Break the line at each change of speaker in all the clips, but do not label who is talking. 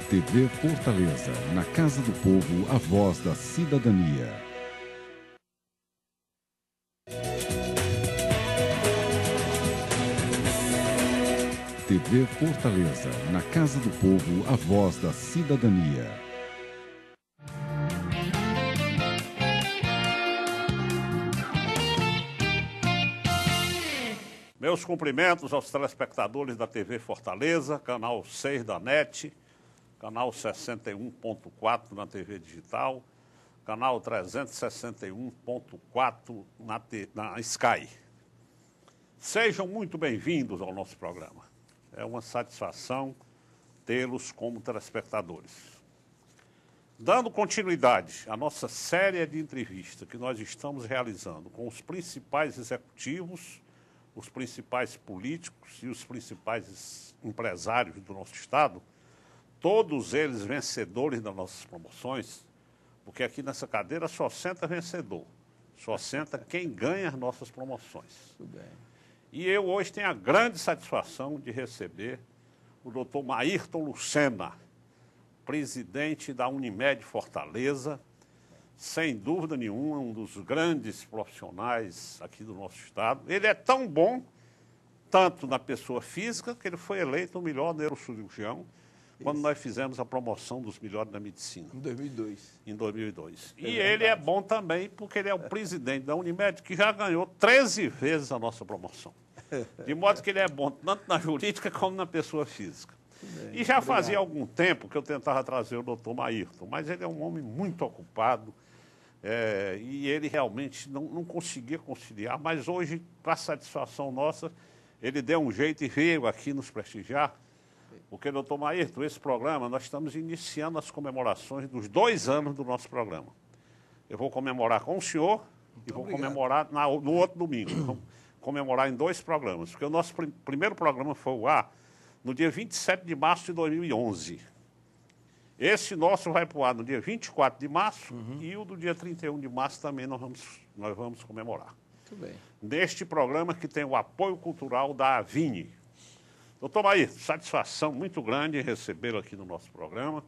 TV Fortaleza, na Casa do Povo, a voz da cidadania. TV Fortaleza, na Casa do Povo, a voz da cidadania.
Meus cumprimentos aos telespectadores da TV Fortaleza, canal 6 da NET, canal 61.4 na TV digital, canal 361.4 na Sky. Sejam muito bem-vindos ao nosso programa. É uma satisfação tê-los como telespectadores. Dando continuidade à nossa série de entrevistas que nós estamos realizando com os principais executivos, os principais políticos e os principais empresários do nosso estado, todos eles vencedores das nossas promoções, porque aqui nessa cadeira só senta vencedor, só senta quem ganha as nossas promoções.
Tudo bem.
E eu hoje tenho a grande satisfação de receber o doutor Maírton Lucena, presidente da Unimed Fortaleza, sem dúvida nenhuma, um dos grandes profissionais aqui do nosso estado. Ele é tão bom, tanto na pessoa física, que ele foi eleito o melhor neurocirurgião quando nós fizemos a promoção dos melhores da medicina.
Em 2002.
Em 2002.
É
e
verdade.
ele é bom também porque ele é o presidente da Unimed, que já ganhou 13 vezes a nossa promoção. De modo que ele é bom tanto na jurídica como na pessoa física.
Bem,
E já
obrigado.
fazia algum tempo que eu tentava trazer o doutor Maírton, mas ele é um homem muito ocupado, e ele realmente não conseguia conciliar, mas hoje, para satisfação nossa, ele deu um jeito e veio aqui nos prestigiar, porque, doutor Maírton, esse programa, nós estamos iniciando as comemorações dos 2 anos do nosso programa. Eu vou comemorar com o senhor e vou
obrigado.
comemorar no outro domingo. Vamos comemorar em 2 programas, porque o nosso primeiro programa foi ao ar no dia 27 de março de 2011. Esse nosso vai para o ar no dia 24 de março e o do dia 31 de março também nós vamos comemorar.
Muito bem.
Neste programa que tem o apoio cultural da Avini. Doutor Maírton, satisfação muito grande em recebê-lo aqui no nosso programa.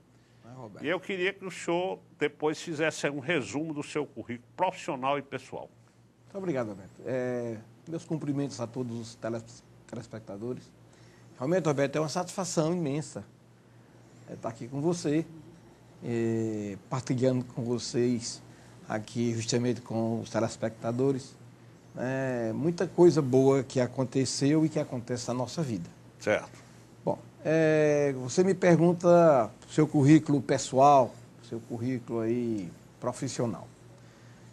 Roberto.
E eu queria que o senhor depois fizesse um resumo do seu currículo profissional e pessoal.
Muito obrigado, Roberto. Meus cumprimentos a todos os telespectadores. Realmente, Roberto, é uma satisfação imensa estar aqui com você, partilhando com vocês aqui justamente com os telespectadores. Muita coisa boa que aconteceu e que acontece na nossa vida.
Certo.
Bom, você me pergunta seu currículo pessoal, seu currículo aí profissional.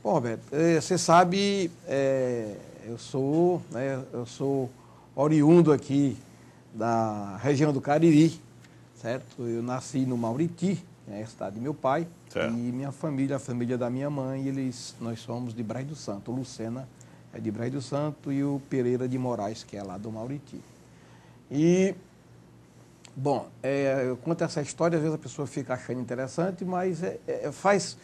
Bom, Roberto, você sabe, eu sou oriundo aqui da região do Cariri, certo? Eu nasci no Mauriti, a cidade de meu pai,
certo.
E minha família, a família da minha mãe, nós somos de Braz do Santo. O Lucena é de Braz do Santo e o Pereira de Moraes, que é lá do Mauriti. E, bom, eu conto essa história, às vezes a pessoa fica achando interessante, mas faz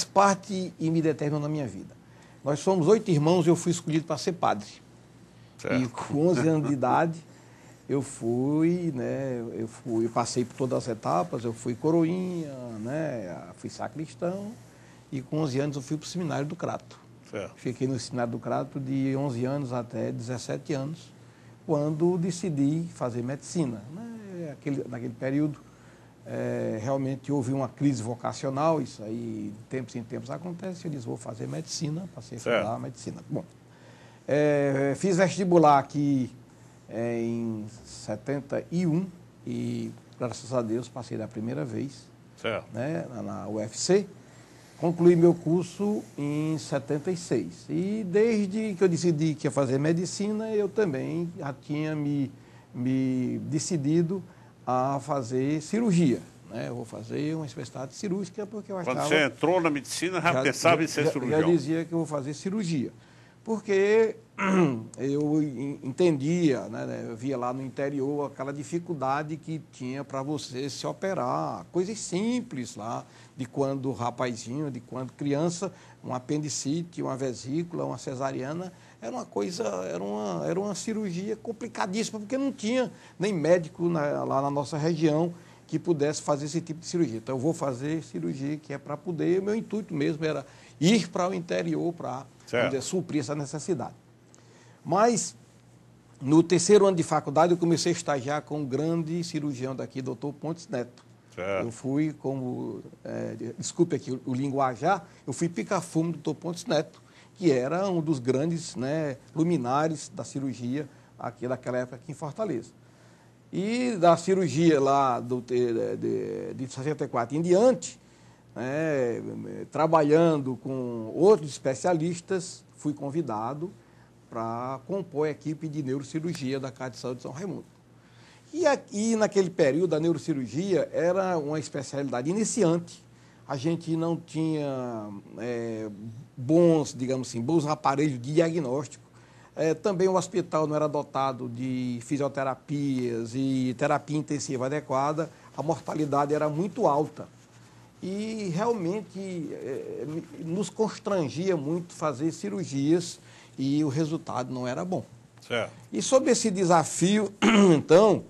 parte e me determina na minha vida. Nós somos 8 irmãos e eu fui escolhido para ser padre.
Certo.
E com 11 anos de idade, eu passei por todas as etapas, eu fui coroinha, fui sacristão, e com 11 anos eu fui para o seminário do Crato.
Certo.
Fiquei no seminário do Crato de 11 anos até 17 anos, quando decidi fazer medicina. Naquele período, realmente houve uma crise vocacional, isso aí de tempos em tempos acontece, eu disse, vou fazer medicina, passei a estudar medicina. Bom, fiz vestibular aqui em 71 e, graças a Deus, passei da primeira vez,
Certo.
Na UFC. Concluí meu curso em 76. E desde que eu decidi que ia fazer medicina, eu também já tinha me decidido a fazer cirurgia. Eu vou fazer uma especialidade cirúrgica porque eu achava...
Quando você entrou na medicina, já pensava em ser cirurgião?
Já dizia que eu vou fazer cirurgia. Porque eu entendia, eu via lá no interior aquela dificuldade que tinha para você se operar, coisas simples lá, de quando rapazinho, de quando criança, um apendicite, uma vesícula, uma cesariana, era uma cirurgia complicadíssima, porque não tinha nem médico lá na nossa região que pudesse fazer esse tipo de cirurgia. Então, eu vou fazer cirurgia que é para poder, o meu intuito mesmo era ir para o interior para suprir essa necessidade. Mas, no terceiro ano de faculdade, eu comecei a estagiar com um grande cirurgião daqui, Dr. Pontes Neto. Eu fui como, desculpe aqui o linguajar, eu fui pica-fumo do Dr. Pontes Neto, que era um dos grandes, né, luminares da cirurgia aqui naquela época aqui em Fortaleza. E da cirurgia lá de 64 em diante, né, trabalhando com outros especialistas, fui convidado para compor a equipe de neurocirurgia da Casa de Saúde de São Raimundo. E naquele período, a neurocirurgia era uma especialidade iniciante. A gente não tinha bons, digamos assim, bons aparelhos de diagnóstico. Também o hospital não era dotado de fisioterapias e terapia intensiva adequada. A mortalidade era muito alta. E realmente nos constrangia muito fazer cirurgias e o resultado não era bom.
Certo.
E sobre esse desafio, então,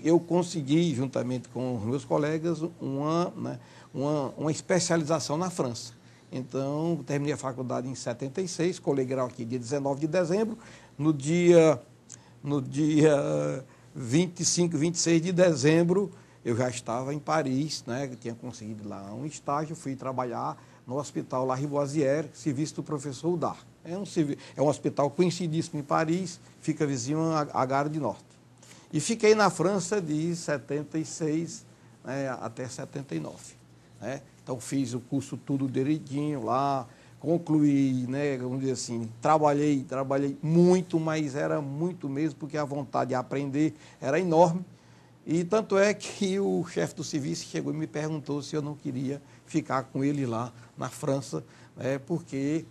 eu consegui, juntamente com os meus colegas, uma especialização na França. Então, terminei a faculdade em 76, colei grau aqui dia 19 de dezembro. No dia 25, 26 de dezembro, eu já estava em Paris, né? Tinha conseguido lá um estágio, fui trabalhar no Hospital Lariboisière, serviço do professor Udar. É um hospital conhecidíssimo em Paris, fica vizinho à Gare du Nord. E fiquei na França de 76 até 79. Né? Então, fiz o curso tudo direitinho lá, concluí, né, vamos dizer assim, trabalhei muito, mas era muito mesmo, porque a vontade de aprender era enorme. E tanto é que o chefe do serviço chegou e me perguntou se eu não queria ficar com ele lá na França, porque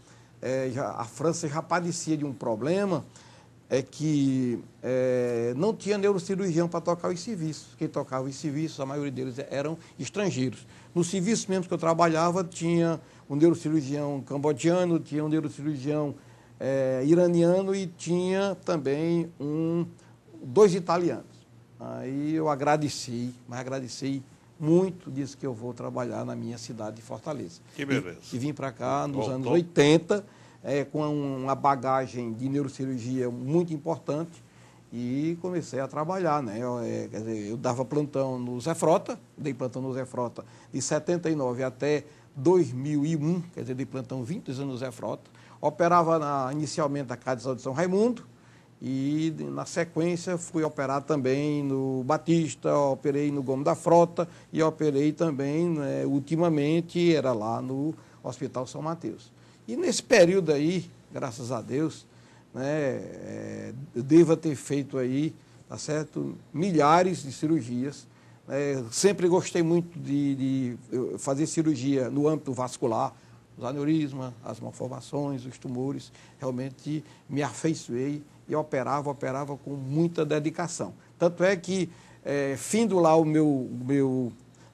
a França já padecia de um problema, que não tinha neurocirurgião para tocar os serviços. Quem tocava os serviços, a maioria deles eram estrangeiros. No serviço mesmo que eu trabalhava, tinha um neurocirurgião cambodiano, tinha um neurocirurgião iraniano e tinha também dois italianos. Aí eu agradeci muito, disse que eu vou trabalhar na minha cidade de Fortaleza.
Que beleza.
E vim para cá nos anos 80, com uma bagagem de neurocirurgia muito importante e comecei a trabalhar, né? Quer dizer, eu dava plantão no Zé Frota, dei plantão no Zé Frota de 79 até 2001, quer dizer, dei plantão 20 anos no Zé Frota, operava inicialmente na Casa de Saúde de São Raimundo, e, na sequência, fui operar também no Batista, operei no Gomes da Frota e operei também, ultimamente, era lá no Hospital São Mateus. E nesse período aí, graças a Deus, eu devo ter feito aí, tá certo, milhares de cirurgias. Sempre gostei muito de fazer cirurgia no âmbito vascular, os aneurismas, as malformações, os tumores. Realmente me afeiçoei e operava com muita dedicação. Tanto é que, findo lá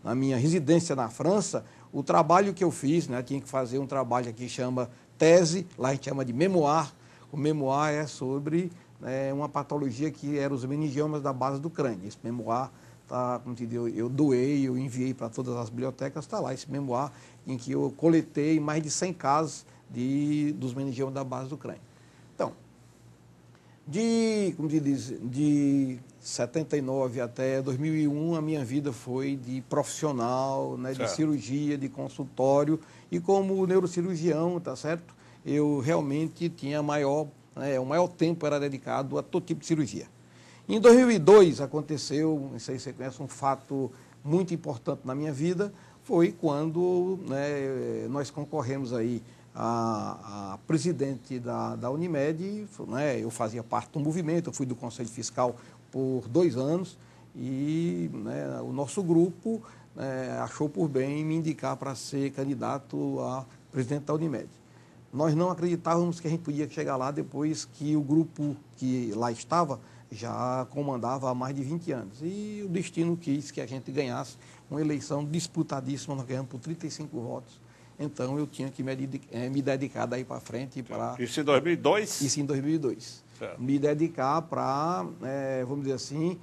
na minha residência na França, o trabalho que eu fiz, tinha que fazer um trabalho que chama tese, lá a gente chama de memoir. O memoir é sobre uma patologia que era os meningiomas da base do crânio. Esse memoir, como te digo, eu doei, eu enviei para todas as bibliotecas, está lá esse memoir em que eu coletei mais de 100 casos dos meningiomas da base do crânio. Então, de 79 até 2001, a minha vida foi de profissional, de cirurgia, de consultório. E como neurocirurgião, tá certo? Eu realmente tinha o maior tempo era dedicado a todo tipo de cirurgia. Em 2002 aconteceu, não sei se você conhece, um fato muito importante na minha vida, foi quando nós concorremos aí a presidente da Unimed, eu fazia parte do movimento, eu fui do Conselho Fiscal por 2 anos e o nosso grupo achou por bem me indicar para ser candidato a presidente da Unimed. Nós não acreditávamos que a gente podia chegar lá depois que o grupo que lá estava já comandava há mais de 20 anos. E o destino quis que a gente ganhasse uma eleição disputadíssima, nós ganhamos por 35 votos. Então, eu tinha que me dedicar daí para frente.
Isso em 2002?
Isso em 2002. Certo. Me dedicar para, vamos dizer assim,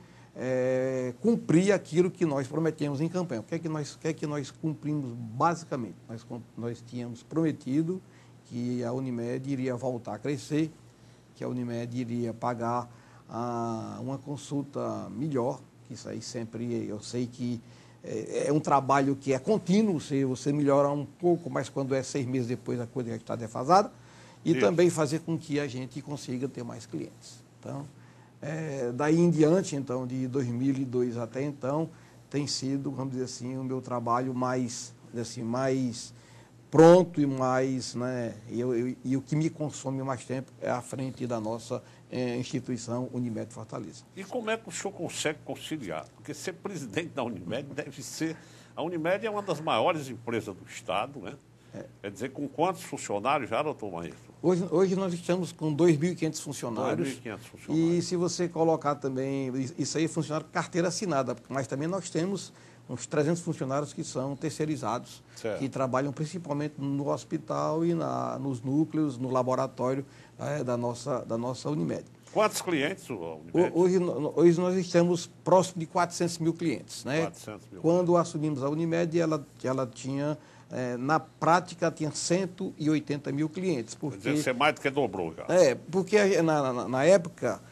cumprir aquilo que nós prometemos em campanha. O que é que nós cumprimos basicamente? Nós tínhamos prometido que a Unimed iria voltar a crescer, que a Unimed iria pagar uma consulta melhor, que isso aí sempre, eu sei que é um trabalho que é contínuo, você melhora um pouco, mas quando é 6 meses depois a coisa já está defasada, e também fazer com que a gente consiga ter mais clientes. Então, daí em diante, então, de 2002 até então, tem sido, vamos dizer assim, o meu trabalho mais pronto e mais, né, e o que me consome mais tempo é à frente da nossa instituição Unimed Fortaleza.
E como é que o senhor consegue conciliar? Porque ser presidente da Unimed deve ser... A Unimed é uma das maiores empresas do Estado, né? Quer dizer, com quantos funcionários já, doutor Maestro?
Hoje nós estamos com 2.500 funcionários.
2.500 funcionários.
E se você colocar também, isso aí é funcionário carteira assinada, mas também nós temos uns 300 funcionários que são terceirizados, que trabalham principalmente no hospital e nos núcleos, no laboratório da nossa Unimed.
Quantos clientes a Unimed?
Hoje nós estamos próximo de 400 mil clientes. Né?
400 mil.
Quando assumimos a Unimed, ela tinha, na prática, tinha 180 mil clientes. Porque,
quer dizer, você mais do que dobrou já.
Porque na época...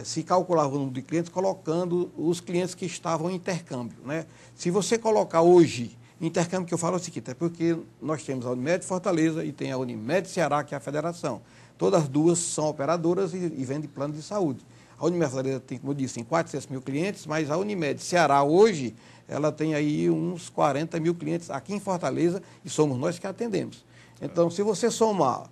se calculava o número de clientes colocando os clientes que estavam em intercâmbio. Né? Se você colocar hoje, intercâmbio que eu falo é o seguinte, é porque nós temos a Unimed Fortaleza e tem a Unimed Ceará, que é a federação. Todas as duas são operadoras e vendem plano de saúde. A Unimed Fortaleza tem, como eu disse, tem 400 mil clientes, mas a Unimed Ceará hoje, ela tem aí uns 40 mil clientes aqui em Fortaleza e somos nós que atendemos. Então, se você somar...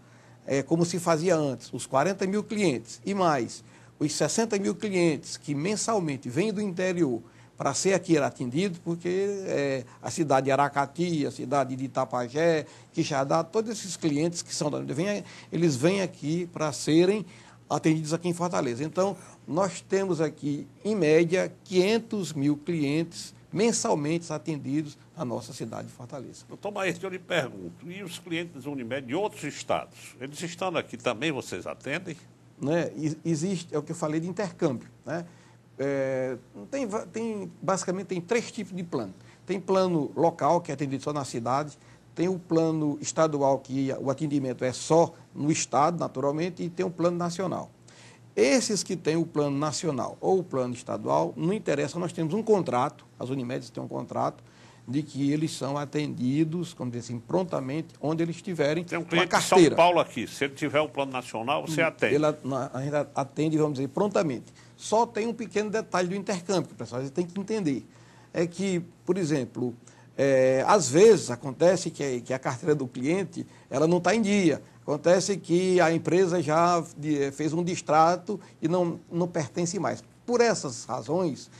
como se fazia antes, os 40 mil clientes e mais os 60 mil clientes que mensalmente vêm do interior para ser aqui atendido, porque a cidade de Aracati, a cidade de Itapajé, Quixadá, todos esses clientes que são da Unimed, eles vêm aqui para serem atendidos aqui em Fortaleza. Então, nós temos aqui, em média, 500 mil clientes mensalmente atendidos na nossa cidade de Fortaleza.
Doutor Maestro, eu lhe pergunto, e os clientes da Unimed de outros estados, eles estando aqui também, vocês atendem?
Né? Existe, é o que eu falei de intercâmbio. Né? Basicamente tem 3 tipos de plano. Tem plano local, que é atendido só na cidade, tem o plano estadual, que o atendimento é só no estado, naturalmente, e tem o plano nacional. Esses que têm o plano nacional ou o plano estadual, não interessa, nós temos um contrato, as Unimedes têm um contrato, de que eles são atendidos, como dizer assim, prontamente, onde eles estiverem.
Tem um cliente de São Paulo aqui, se ele tiver o plano nacional, você atende?
A gente atende, vamos dizer, prontamente. Só tem um pequeno detalhe do intercâmbio, que o pessoal tem que entender. É que, por exemplo, às vezes acontece que a carteira do cliente ela não está em dia. Acontece que a empresa já fez um distrato e não pertence mais. Por essas razões,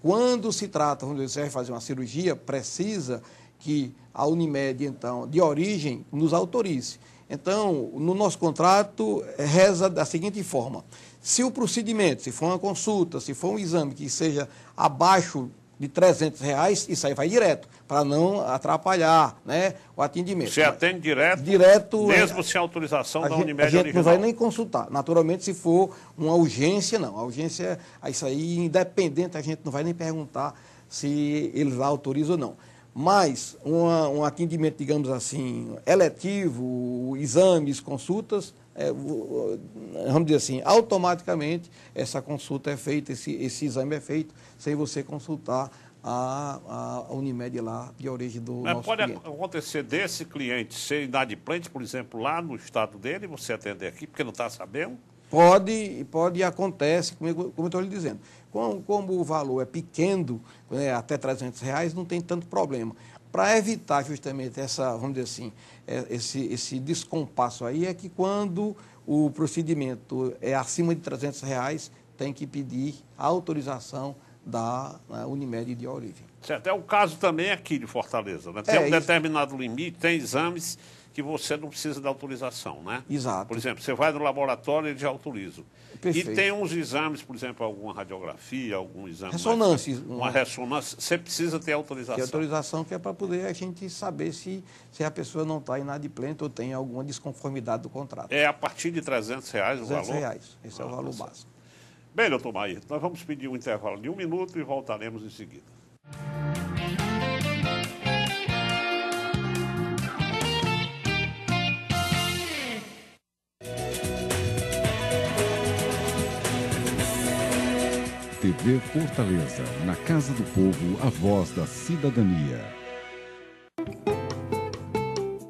quando se trata, vamos dizer, você vai fazer uma cirurgia, precisa que a Unimed, então, de origem, nos autorize. Então, no nosso contrato, reza da seguinte forma: se o procedimento, se for uma consulta, se for um exame que seja abaixo de R$300, isso aí vai direto, para não atrapalhar, né, o atendimento.
Você atende direto mesmo sem autorização da Unimed original? A gente
não vai nem consultar. Naturalmente, se for uma urgência, não. A urgência, isso aí, independente, a gente não vai nem perguntar se eles lá autorizam ou não. Mas um atendimento, digamos assim, eletivo, exames, consultas, vamos dizer assim, automaticamente essa consulta é feita, esse exame é feito, sem você consultar a Unimed lá de origem do nosso cliente.
Mas pode acontecer desse cliente ser inadimplente, por exemplo, lá no estado dele, você atender aqui, porque não está sabendo?
Pode e acontece, como eu estou lhe dizendo. Como o valor é pequeno, até R$300, não tem tanto problema. Para evitar justamente vamos dizer assim, esse descompasso aí, é que quando o procedimento é acima de R$300, tem que pedir a autorização da Unimed de origem.
Certo. É o caso também aqui de Fortaleza, né? Tem um determinado limite, tem exames que você não precisa da autorização, né?
Exato.
Por exemplo, você vai no laboratório e eles já autorizam.
Perfeito.
E tem uns exames, por exemplo, alguma radiografia, algum exame...
Ressonância.
Uma ressonância, você precisa ter autorização.
Tem autorização que é para poder a gente saber se a pessoa não está inadimplente ou tem alguma desconformidade do contrato.
É a partir de R$300 o valor?
R$300, esse é o valor básico.
Bem, doutor Mair, nós vamos pedir um intervalo de 1 minuto e voltaremos em seguida.
TV Fortaleza, na Casa do Povo, a voz da cidadania.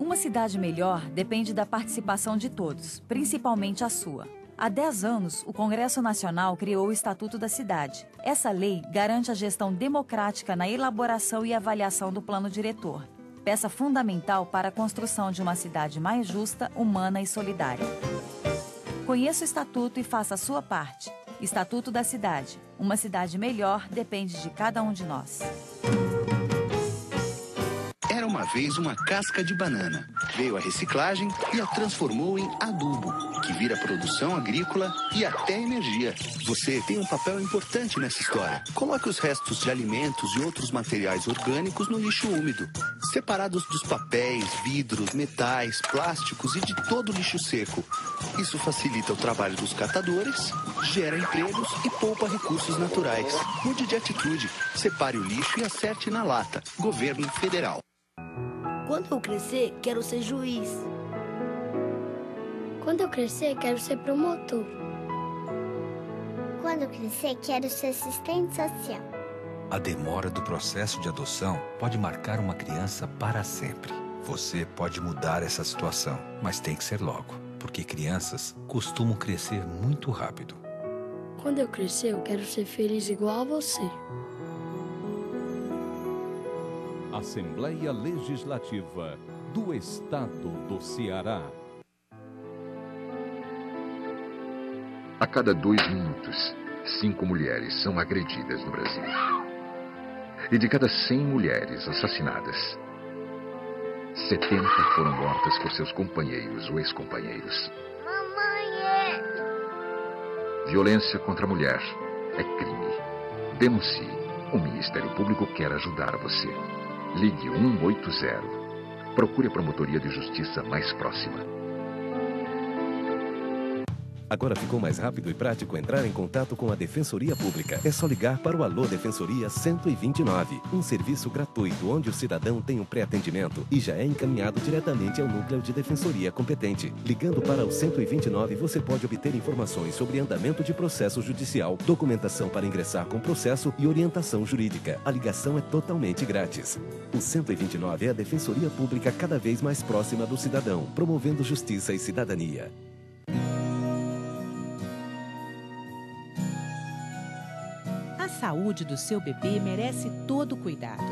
Uma cidade melhor depende da participação de todos, principalmente a sua. Há 10 anos, o Congresso Nacional criou o Estatuto da Cidade. Essa lei garante a gestão democrática na elaboração e avaliação do plano diretor, peça fundamental para a construção de uma cidade mais justa, humana e solidária. Conheça o Estatuto e faça a sua parte. Estatuto da Cidade. Uma cidade melhor depende de cada um de nós.
Era uma vez uma casca de banana. Veio a reciclagem e a transformou em adubo, que vira produção agrícola e até energia. Você tem um papel importante nessa história. Coloque os restos de alimentos e outros materiais orgânicos no lixo úmido, separados dos papéis, vidros, metais, plásticos e de todo o lixo seco. Isso facilita o trabalho dos catadores, gera empregos e poupa recursos naturais. Mude de atitude, separe o lixo e acerte na lata. Governo Federal.
Quando eu crescer, quero ser juiz.
Quando eu crescer, quero ser promotor.
Quando eu crescer, quero ser assistente social.
A demora do processo de adoção pode marcar uma criança para sempre. Você pode mudar essa situação, mas tem que ser logo, porque crianças costumam crescer muito rápido.
Quando eu crescer, eu quero ser feliz igual a você.
Assembleia Legislativa do Estado do Ceará.
A cada 2 minutos, 5 mulheres são agredidas no Brasil. E de cada 100 mulheres assassinadas, 70 foram mortas por seus companheiros ou ex-companheiros.
Mamãe!
Violência contra a mulher é crime. Denuncie. O Ministério Público quer ajudar você. Ligue 180. Procure a promotoria de justiça mais próxima.
Agora ficou mais rápido e prático entrar em contato com a Defensoria Pública. É só ligar para o Alô Defensoria 129, um serviço gratuito onde o cidadão tem um pré-atendimento e já é encaminhado diretamente ao núcleo de defensoria competente. Ligando para o 129, você pode obter informações sobre andamento de processo judicial, documentação para ingressar com processo e orientação jurídica. A ligação é totalmente grátis. O 129 é a Defensoria Pública cada vez mais próxima do cidadão, promovendo justiça e cidadania.
A saúde do seu bebê merece todo cuidado.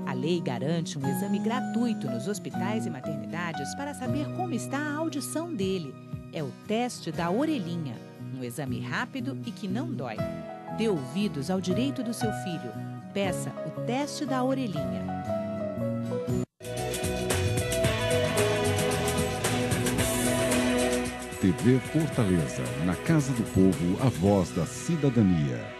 A lei garante um exame gratuito nos hospitais e maternidades para saber como está a audição dele. É o teste da orelhinha, um exame rápido e que não dói. Dê ouvidos ao direito do seu filho. Peça o teste da orelhinha.
TV Fortaleza, na Casa do Povo, a voz da cidadania.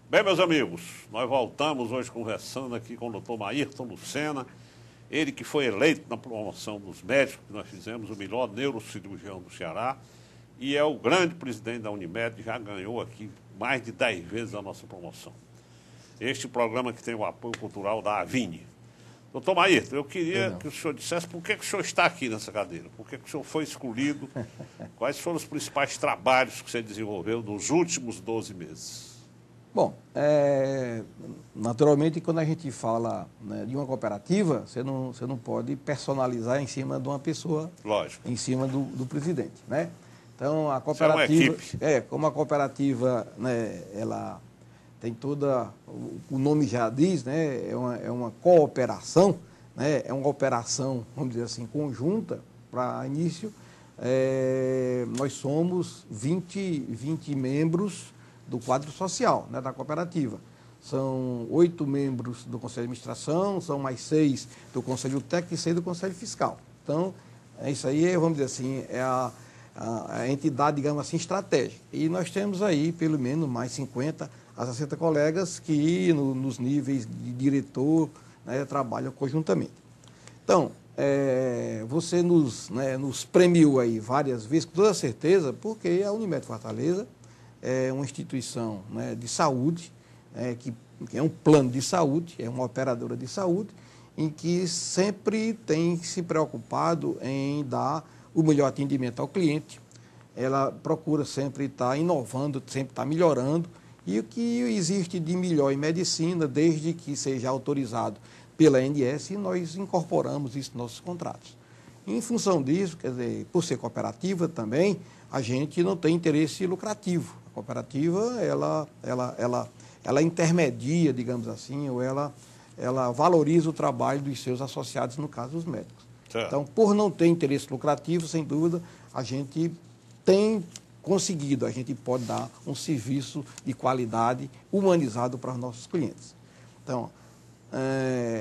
Bem, meus amigos, nós voltamos hoje conversando aqui com o doutor Maírton Lucena, ele que foi eleito na promoção dos médicos, que nós fizemos o melhor neurocirurgião do Ceará, e é o grande presidente da Unimed, já ganhou aqui mais de 10 vezes a nossa promoção. Este programa que tem o apoio cultural da Avini. Doutor Maírton, eu queria que o senhor dissesse por que o senhor está aqui nessa cadeira, por que o senhor foi escolhido, quais foram os principais trabalhos que você desenvolveu nos últimos 12 meses.
Bom, naturalmente, quando a gente fala, né, de uma cooperativa, você não pode personalizar em cima de uma pessoa,
lógico,
em cima do presidente, né? Então, a cooperativa, como a cooperativa, né, ela tem toda, o nome já diz, né, é uma cooperação, né, é uma operação, vamos dizer assim, conjunta para início. Nós somos 20 membros do quadro social, né, da cooperativa. São 8 membros do Conselho de Administração, são mais 6 do Conselho Técnico e 6 do Conselho Fiscal. Então, isso aí, vamos dizer assim, é a entidade, digamos assim, estratégica. E nós temos aí, pelo menos, mais 50 a 60 colegas que, nos níveis de diretor, né, trabalham conjuntamente. Então, você nos premiou aí várias vezes, com toda certeza, porque a Unimed Fortaleza é uma instituição, né, de saúde, que é um plano de saúde, é uma operadora de saúde, em que sempre tem se preocupado em dar o melhor atendimento ao cliente. Ela procura sempre estar inovando, sempre estar melhorando, e o que existe de melhor em medicina, desde que seja autorizado pela ANS, nós incorporamos isso nos nossos contratos. Em função disso, quer dizer, por ser cooperativa também, a gente não tem interesse lucrativo. A cooperativa, ela intermedia, digamos assim, ou ela valoriza o trabalho dos seus associados, no caso, os médicos. Certo. Então, por não ter interesse lucrativo, sem dúvida, a gente tem conseguido, a gente pode dar um serviço de qualidade humanizado para os nossos clientes. Então,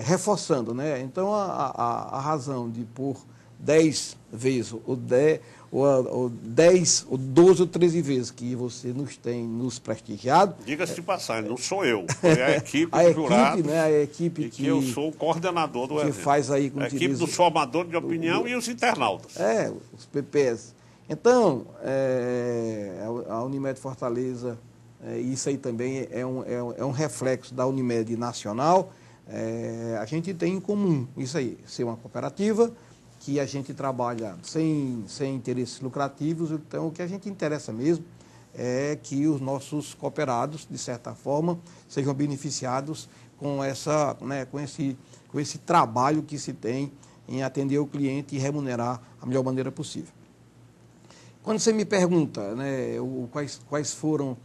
reforçando, né? Então, a razão de por 10 vezes, ou 10, ou 12 ou 13 vezes que você nos tem nos prestigiado...
Diga-se de passagem, não sou eu, foi a equipe do jurado,
né? A equipe
que eu sou o coordenador do evento.
Faz aí,
a equipe dos formadores de opinião e os internautas.
Os PPS. Então, a Unimed Fortaleza, isso aí também é um reflexo da Unimed Nacional. A gente tem em comum isso aí, ser uma cooperativa, que a gente trabalha sem interesses lucrativos. Então, o que a gente interessa mesmo é que os nossos cooperados, de certa forma, sejam beneficiados com esse trabalho que se tem em atender o cliente e remunerar da melhor maneira possível. Quando você me pergunta, né, quais foram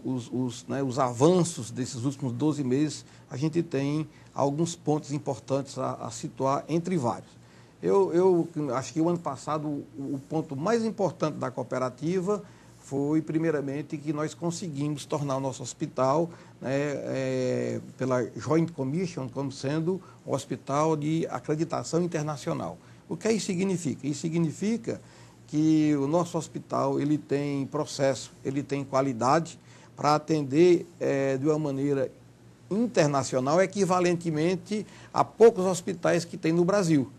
os avanços desses últimos 12 meses, a gente tem alguns pontos importantes a situar entre vários. Eu acho que o ano passado o ponto mais importante da cooperativa foi, primeiramente, que nós conseguimos tornar o nosso hospital, né, pela Joint Commission, como sendo um hospital de acreditação internacional. O que isso significa? Isso significa que o nosso hospital ele tem processo, ele tem qualidade para atender de uma maneira internacional, equivalentemente a poucos hospitais que tem no Brasil.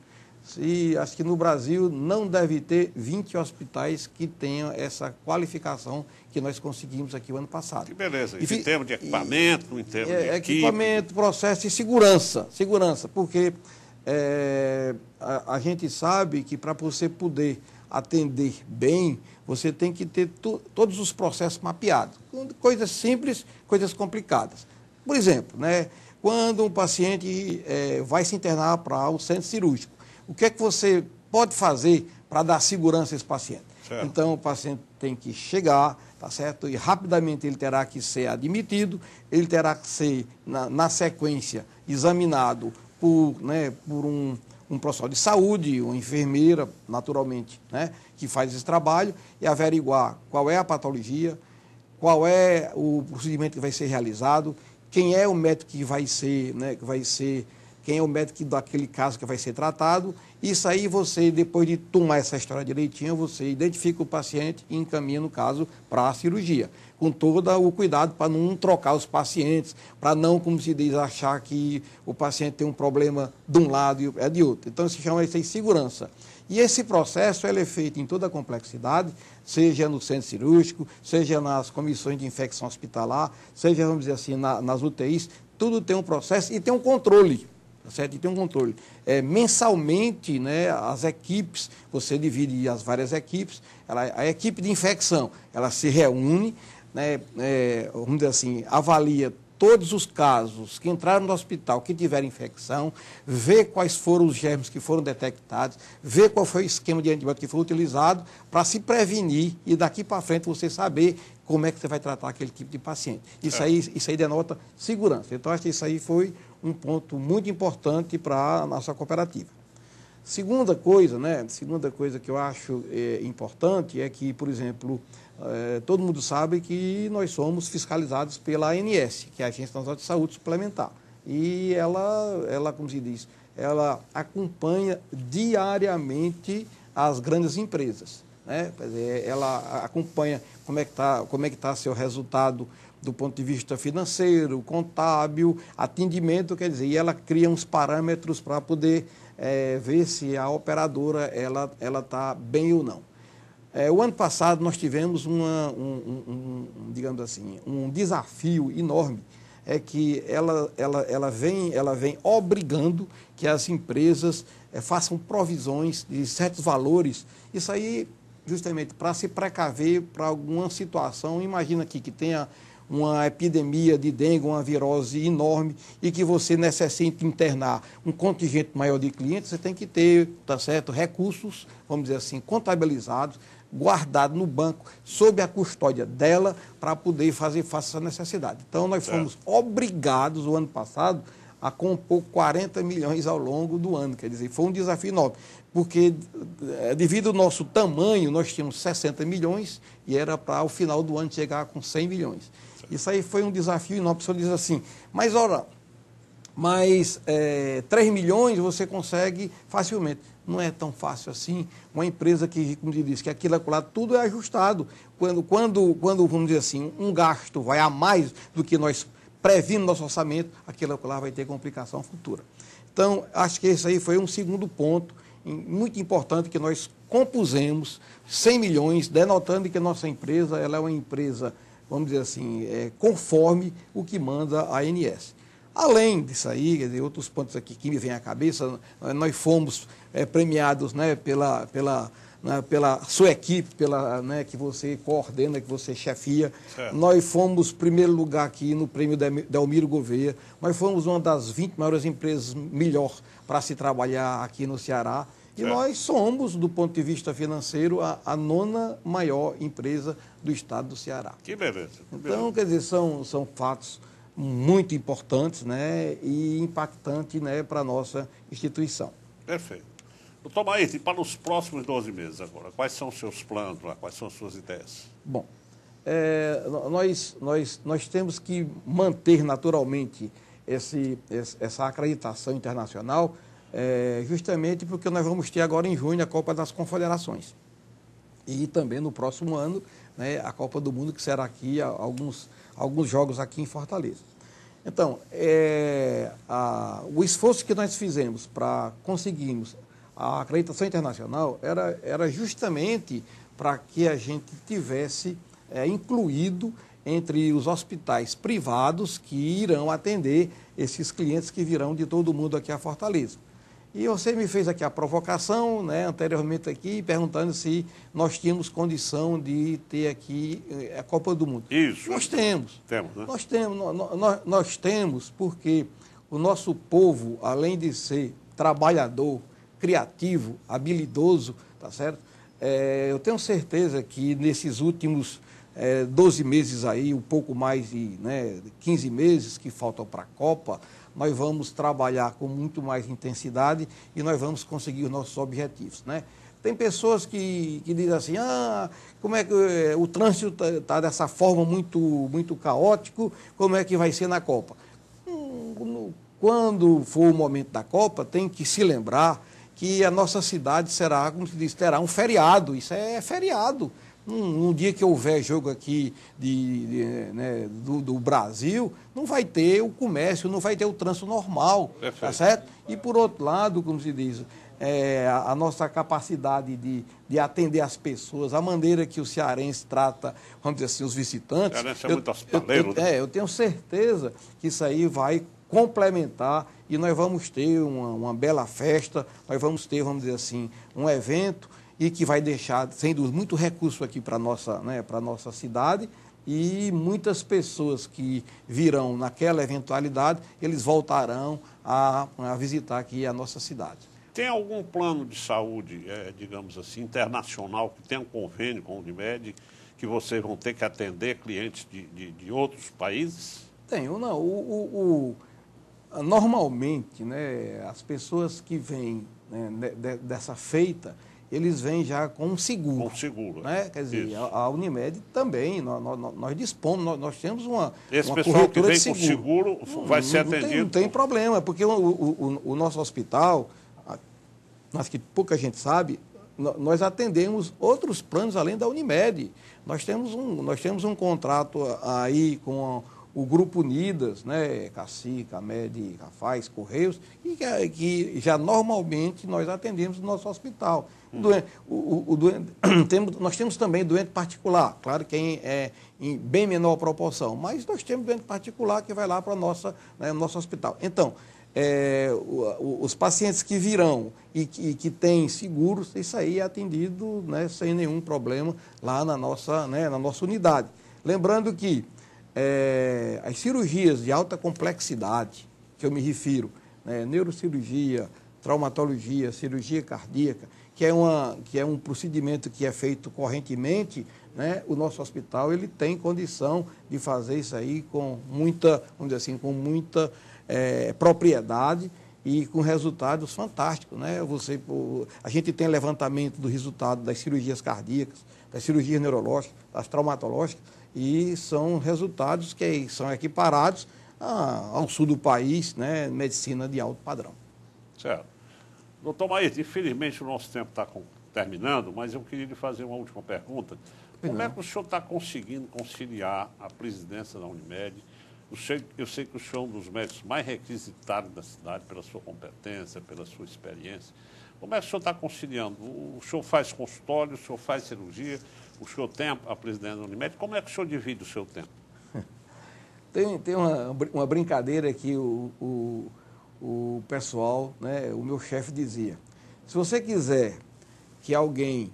Acho que no Brasil não deve ter 20 hospitais que tenham essa qualificação que nós conseguimos aqui o ano passado.
Que beleza. E em termos de equipamento, em termos de
equipamento, processo e segurança. Segurança, porque a gente sabe que para você poder atender bem, você tem que ter todos os processos mapeados. Coisas simples, coisas complicadas. Por exemplo, né, quando um paciente vai se internar para o centro cirúrgico, o que é que você pode fazer para dar segurança a esse paciente? Certo. Então, o paciente tem que chegar, tá certo? E rapidamente ele terá que ser admitido, ele terá que ser, na sequência, examinado por um profissional de saúde, uma enfermeira, naturalmente, né, que faz esse trabalho, e averiguar qual é a patologia, qual é o procedimento que vai ser realizado, quem é o médico que vai ser, né, quem é o médico daquele caso que vai ser tratado. Isso aí você, depois de tomar essa história direitinho, você identifica o paciente e encaminha, no caso, para a cirurgia. Com todo o cuidado para não trocar os pacientes, para não, como se diz, achar que o paciente tem um problema de um lado e é de outro. Então, se chama isso de segurança. E esse processo ele é feito em toda a complexidade, seja no centro cirúrgico, seja nas comissões de infecção hospitalar, seja, vamos dizer assim, nas UTIs, tudo tem um processo e tem um controle. Certo? E tem um controle. Mensalmente, né, as equipes, você divide as várias equipes, a equipe de infecção, ela se reúne, né, vamos dizer assim, avalia todos os casos que entraram no hospital, que tiveram infecção, vê quais foram os germes que foram detectados, vê qual foi o esquema de antibiótico que foi utilizado, para se prevenir e daqui para frente você saber como é que você vai tratar aquele tipo de paciente. Isso aí denota segurança. Então, acho que isso aí foi um ponto muito importante para a nossa cooperativa. Segunda coisa que eu acho importante é que, por exemplo, todo mundo sabe que nós somos fiscalizados pela ANS, que é a Agência Nacional de Saúde Suplementar. E ela, como se diz, ela acompanha diariamente as grandes empresas, né? Ela acompanha como é que tá seu resultado do ponto de vista financeiro, contábil, atendimento, quer dizer, e ela cria uns parâmetros para poder ver se a operadora ela está bem ou não. O ano passado nós tivemos digamos assim, um desafio enorme, que ela vem obrigando que as empresas façam provisões de certos valores. Isso aí, justamente, para se precaver para alguma situação. Imagina aqui que tenha uma epidemia de dengue, uma virose enorme, e que você necessite internar um contingente maior de clientes, você tem que ter, tá certo, recursos, vamos dizer assim, contabilizados, guardados no banco, sob a custódia dela, para poder fazer face a essa necessidade. Então, nós fomos obrigados, o ano passado, a compor 40 milhões ao longo do ano. Quer dizer, foi um desafio enorme, porque devido ao nosso tamanho, nós tínhamos 60 milhões e era para, ao final do ano, chegar com 100 milhões. Isso aí foi um desafio enorme. A pessoa diz assim, mas 3 milhões você consegue facilmente. Não é tão fácil assim. Uma empresa que, como se diz, que aquilo lá tudo é ajustado. Quando, vamos dizer assim, um gasto vai a mais do que nós previmos no nosso orçamento, aquilo lá vai ter complicação futura. Então, acho que esse aí foi um segundo ponto muito importante que nós compusemos 100 milhões, denotando que a nossa empresa ela é uma empresa, vamos dizer assim, conforme o que manda a ANS. Além disso aí, quer dizer, outros pontos aqui que me vêm à cabeça, nós fomos premiados, né, pela sua equipe, que você coordena, que você chefia. Certo. Nós fomos primeiro lugar aqui no prêmio Delmiro Gouveia. Nós fomos uma das 20 maiores empresas melhor para se trabalhar aqui no Ceará. E nós somos, do ponto de vista financeiro, a 9ª maior empresa do estado do Ceará.
Que beleza.
Então, quer dizer, são fatos muito importantes, né, e impactantes, né, para a nossa instituição.
Perfeito. Doutor Maíra, e para os próximos 12 meses agora, quais são os seus planos, quais são as suas ideias?
Bom, nós temos que manter naturalmente essa acreditação internacional, justamente porque nós vamos ter agora em junho a Copa das Confederações. E também no próximo ano, né, a Copa do Mundo, que será aqui, alguns jogos aqui em Fortaleza. Então, o esforço que nós fizemos para conseguirmos a acreditação internacional era justamente para que a gente tivesse incluído entre os hospitais privados que irão atender esses clientes que virão de todo mundo aqui a Fortaleza. E você me fez aqui a provocação, né, anteriormente aqui, perguntando se nós tínhamos condição de ter aqui a Copa do Mundo.
Isso.
Nós temos.
Temos, né?
Nós temos, porque o nosso povo, além de ser trabalhador, criativo, habilidoso, tá certo? Eu tenho certeza que nesses últimos 12 meses aí, um pouco mais de 15 meses que faltam para a Copa, nós vamos trabalhar com muito mais intensidade e nós vamos conseguir os nossos objetivos, né? Tem pessoas que dizem assim, como é que o trânsito está dessa forma muito caótico, como é que vai ser na Copa? Quando for o momento da Copa, tem que se lembrar que a nossa cidade será, como se diz, terá um feriado, isso é feriado. Um dia que houver jogo aqui do Brasil, não vai ter o comércio, não vai ter o trânsito normal, tá certo? E, por outro lado, como se diz, a nossa capacidade de atender as pessoas, a maneira que o cearense trata, vamos dizer assim, os visitantes, eu tenho certeza que isso aí vai complementar e nós vamos ter uma bela festa, nós vamos ter, vamos dizer assim, um evento e que vai deixar, sem dúvida, muito recurso aqui para a nossa cidade e muitas pessoas que virão naquela eventualidade, eles voltarão a visitar aqui a nossa cidade.
Tem algum plano de saúde, digamos assim, internacional, que tem um convênio com a Unimed, que vocês vão ter que atender clientes de outros países?
Tenho, não. Normalmente, né, as pessoas que vêm, né, dessa feita, eles vêm já com um seguro.
Com seguro.
Né? Quer dizer, a Unimed também, nós dispomos, nós temos uma
pessoal que vem com seguro vai ser atendido.
Não tem problema, porque o nosso hospital, mas que pouca gente sabe, nós atendemos outros planos além da Unimed. Nós temos um contrato aí com o Grupo Unidas, né, Caci, Camed, Cafaz, Correios, e que já normalmente nós atendemos no nosso hospital. Nós temos também doente particular, claro que é em bem menor proporção, mas nós temos doente particular que vai lá para o nosso hospital. Então, os pacientes que virão e que têm seguros, isso aí é atendido, né, sem nenhum problema lá na nossa unidade. Lembrando que as cirurgias de alta complexidade, que eu me refiro, né, neurocirurgia, traumatologia, cirurgia cardíaca, que é um procedimento que é feito correntemente, né, o nosso hospital ele tem condição de fazer isso aí com muita, vamos dizer assim, com muita propriedade e com resultados fantásticos, né? A gente tem levantamento do resultado das cirurgias cardíacas, das cirurgias neurológicas, das traumatológicas, e são resultados que são equiparados ao sul do país, né? Medicina de alto padrão.
Certo. Doutor Maíto, infelizmente o nosso tempo está terminando, mas eu queria lhe fazer uma última pergunta. Como é que o senhor está conseguindo conciliar a presidência da Unimed? Eu sei que o senhor é um dos médicos mais requisitados da cidade pela sua competência, pela sua experiência. Como é que o senhor está conciliando? O senhor faz consultório, o senhor faz cirurgia, o senhor tem a presidência da Unimed. Como é que o senhor divide o seu tempo?
Tem uma brincadeira que o pessoal, né, o meu chefe dizia: se você quiser que alguém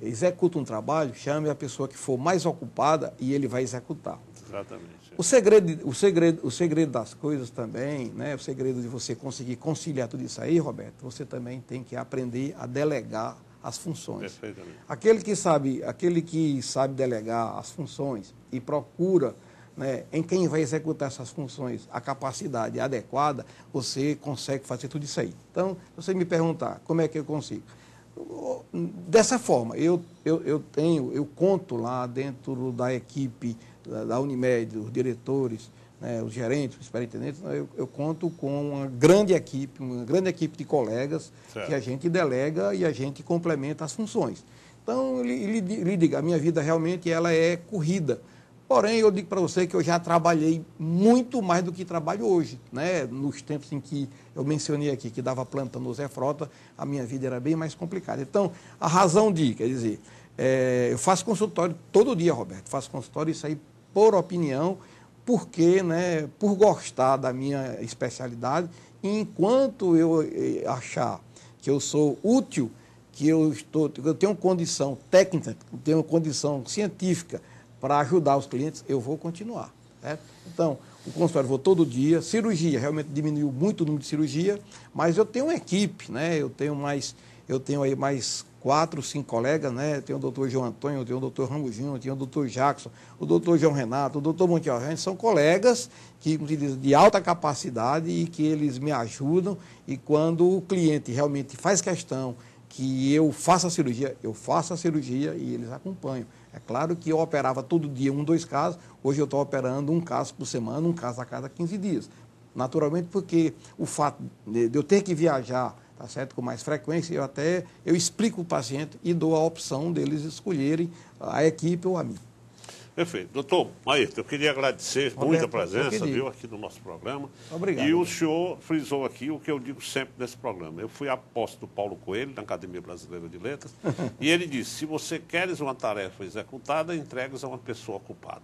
execute um trabalho, chame a pessoa que for mais ocupada e ele vai executar.
Exatamente.
O segredo das coisas também, né, o segredo de você conseguir conciliar tudo isso aí, Roberto, você também tem que aprender a delegar as funções.
Perfeitamente.
Aquele que sabe delegar as funções e procura, né, em quem vai executar essas funções a capacidade adequada, você consegue fazer tudo isso aí. Então, se você me perguntar como é que eu consigo, dessa forma, eu conto lá dentro da equipe da Unimed, os diretores, né, os gerentes, os superintendentes, eu conto com uma grande equipe de colegas, certo, que a gente delega e a gente complementa as funções. Então, ele diga, a minha vida realmente ela é corrida. Porém, eu digo para você que eu já trabalhei muito mais do que trabalho hoje, né? Nos tempos em que eu mencionei aqui, que dava planta no Zé Frota, a minha vida era bem mais complicada. Então, a razão quer dizer, eu faço consultório todo dia, Roberto, faço consultório, isso aí por opinião, porque, né, por gostar da minha especialidade, e enquanto eu achar que eu sou útil, que eu tenho condição técnica, tenho condição científica para ajudar os clientes, eu vou continuar. Certo? Então, o consultório eu vou todo dia, cirurgia, realmente diminuiu muito o número de cirurgia, mas eu tenho uma equipe, né? Eu tenho aí mais 4, 5 colegas, né? Tem o doutor João Antônio, tem o doutor Ramujinho, tem o doutor Jackson, o doutor João Renato, o doutor Montiel, são colegas de alta capacidade e que eles me ajudam, e quando o cliente realmente faz questão que eu faça a cirurgia e eles acompanham. É claro que eu operava todo dia 1, 2 casos, hoje eu estou operando 1 caso por semana, 1 caso a cada 15 dias. Naturalmente porque o fato de eu ter que viajar, tá certo, com mais frequência, eu explico o paciente e dou a opção deles escolherem a equipe ou a mim.
Perfeito. Doutor Maíto, eu queria agradecer muito a presença, viu, aqui no nosso programa.
Obrigado.
E o senhor frisou aqui o que eu digo sempre nesse programa. Eu fui apóstolo do Paulo Coelho, na Academia Brasileira de Letras, e ele disse, se você queres uma tarefa executada, entregues a uma pessoa ocupada.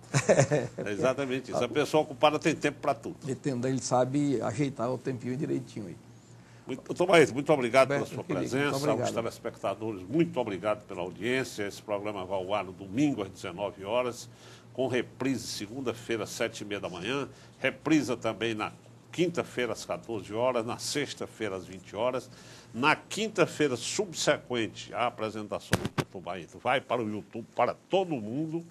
É exatamente isso. A pessoa ocupada tem tempo para tudo.
Ele sabe ajeitar o tempinho direitinho aí.
Doutor Maíto, muito obrigado pela sua presença. Aos telespectadores, muito obrigado pela audiência. Esse programa vai ao ar no domingo às 19 horas, com reprise segunda-feira às 7h30 da manhã, reprisa também na quinta-feira às 14 horas, na sexta-feira às 20 horas. Na quinta-feira subsequente à apresentação do doutor Maíto, vai para o YouTube para todo mundo.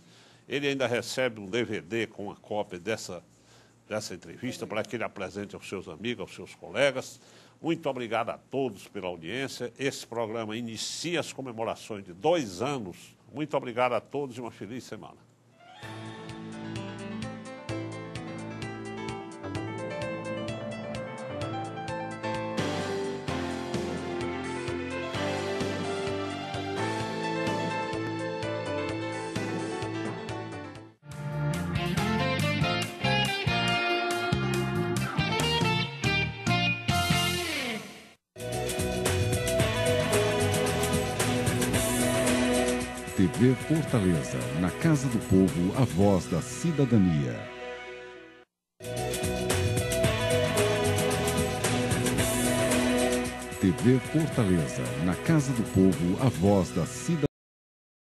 Ele ainda recebe um DVD com uma cópia dessa entrevista para que ele apresente aos seus amigos, aos seus colegas. Muito obrigado a todos pela audiência. Esse programa inicia as comemorações de 2 anos. Muito obrigado a todos e uma feliz semana.
TV Fortaleza, na Casa do Povo, a voz da cidadania. TV Fortaleza, na Casa do Povo, a voz da cidadania.